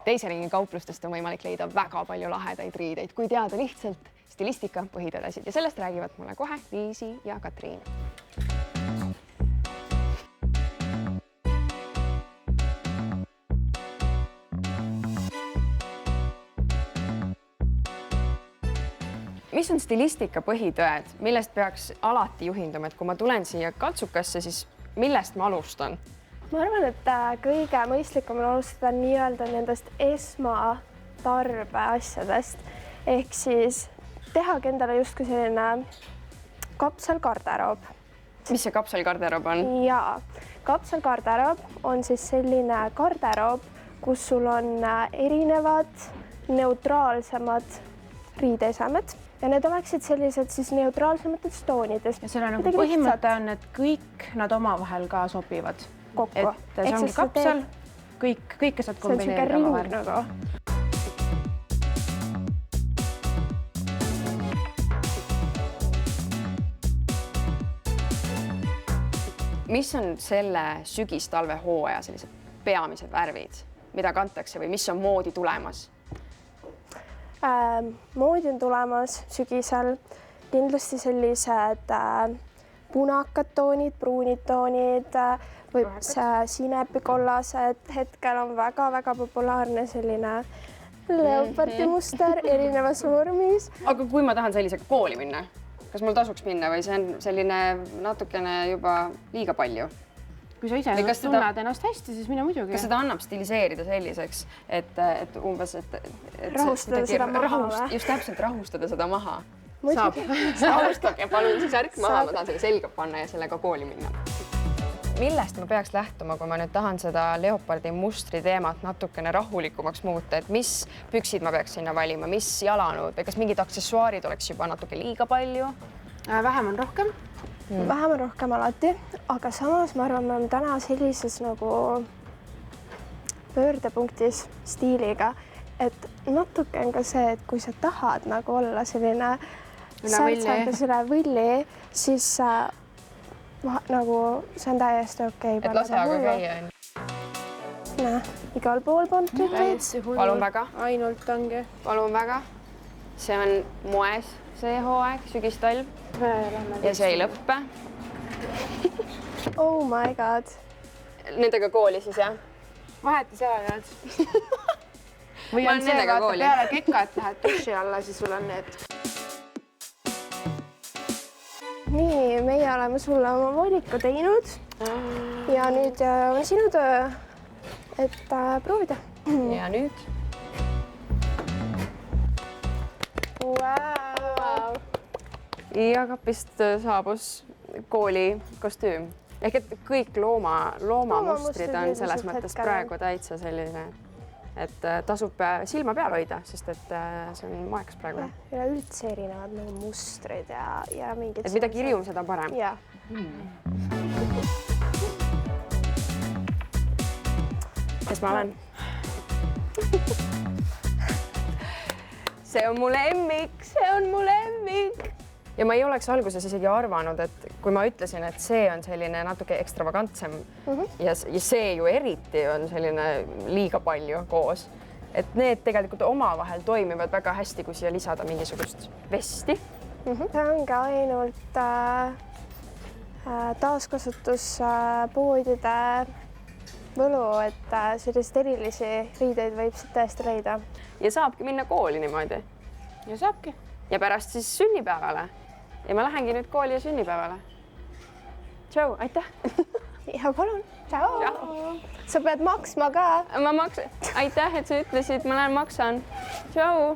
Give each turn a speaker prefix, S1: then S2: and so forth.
S1: Teise ringi kauplustest on võimalik leida väga palju lahedaid riideid, kui teada lihtsalt stilistika põhitõdesid ja sellest räägivad mulle kohe Liisi ja Katriin. Mis on stilistika põhitõed, millest peaks alati juhinduma, et kui ma tulen siia Kaltsukasse, siis millest ma alustan?
S2: Ma arvan, et kõige mõistlikum on alustada nii-öelda nendest esmatarbe asjadest ehk siis tehagi endale justkui selline kapselgarderoob.
S1: Mis see kapselgarderoob on?
S2: Jaa, kapselgarderoob on siis selline garderoob, kus sul on erinevad neutraalsemad riideesemed ja need oleksid sellised siis neutraalsemates toonides.
S3: Ja selle nagu põhimõte on, et kõik nad omavahel ka sobivad.
S2: Kokku.
S3: Et see ongi kapsel, kõike saad kombineerida omavahel.
S2: Nagu.
S1: Mis on selle sügis-talve hooaja sellised peamised värvid, mida kantakse või mis on moodi tulemas?
S2: Moodi on tulemas sügisel kindlasti sellised punakad toonid, pruunid toonid, sinepikollased. Hetkel on väga-väga populaarne selline leopardi muster erinevas vormis.
S1: Aga kui ma tahan sellisega kooli minna, kas mul tasuks minna või see on selline natukene juba liiga palju?
S3: Kui sa ise tunned ennast hästi, siis mine muidugi.
S1: Kas seda annab stiliseerida selliseks, et umbes,
S2: rahustada seda maha või?
S1: Just täpselt rahustada seda maha.
S2: Saab.
S1: Rahustage palun siis ärk maha, ma tahan selle selga panna ja sellega kooli minna. Millest ma peaks lähtuma, kui ma nüüd tahan seda leopardi mustri teemat natukene rahulikumaks muuta, et mis püksid ma peaks sinna valima, mis jalanõud või kas mingid aksessuaarid oleks juba natuke liiga palju?
S3: Vähem on rohkem.
S2: Vähem on rohkem alati, aga samas ma arvan, me oleme täna sellises nagu pöördepunktis stiiliga, et natuke on ka see, et kui sa tahad nagu olla selline särtsandusele võlli, siis nagu see on täiesti okei.
S1: Et lase aga käia on.
S2: Näe, igal pool pantrid.
S1: Palun väga.
S3: Ainult ongi.
S1: Palun väga. See on moes see hooaeg, sügistalv. Ja see ei lõppe.
S2: Oh my god.
S1: Nendega kooli siis, jah?
S3: Vaheti seal nüüd. Või on see, vaata peale kekka, et lähed duši alla, siis sul on need.
S2: Nii, meie oleme sulle oma valiku teinud. Ja nüüd on sinu töö, et proovida.
S1: Ja nüüd?
S2: Wow.
S1: Ja kapist saabus kooli kostüüm. Ehk et kõik loomamustrid on selles mõttes praegu täitsa selline, et tasub silma peal hoida, sest et see on moeks praegu.
S2: Ja üldse erinevad nagu mustrid ja mingid...
S1: Et mida kirjum, seda parem.
S2: Jaa.
S1: Kes ma olen? See on mu lemmik, see on mu lemmik. Ja ma ei oleks alguses isegi arvanud, et kui ma ütlesin, et see on selline natuke ekstravagantsem ja see ju eriti on selline liiga palju koos, et need tegelikult omavahel toimivad väga hästi, kui siia lisada mingisugust vesti.
S2: See on ka ainult taaskasutuspoodide võlu, et sellist erilisi riideid võib siit tõesti leida.
S1: Ja saabki minna kooli niimoodi.
S3: Ja saabki.
S1: Ja pärast siis sünnipäevale. Ja ma lähengi nüüd kooli ja sünnipäevale. Tšau, aitäh.
S2: Ja palun. Tšau. Sa pead maksma ka.
S1: Aitäh, et sa ütlesid, ma lähen maksan. Tšau.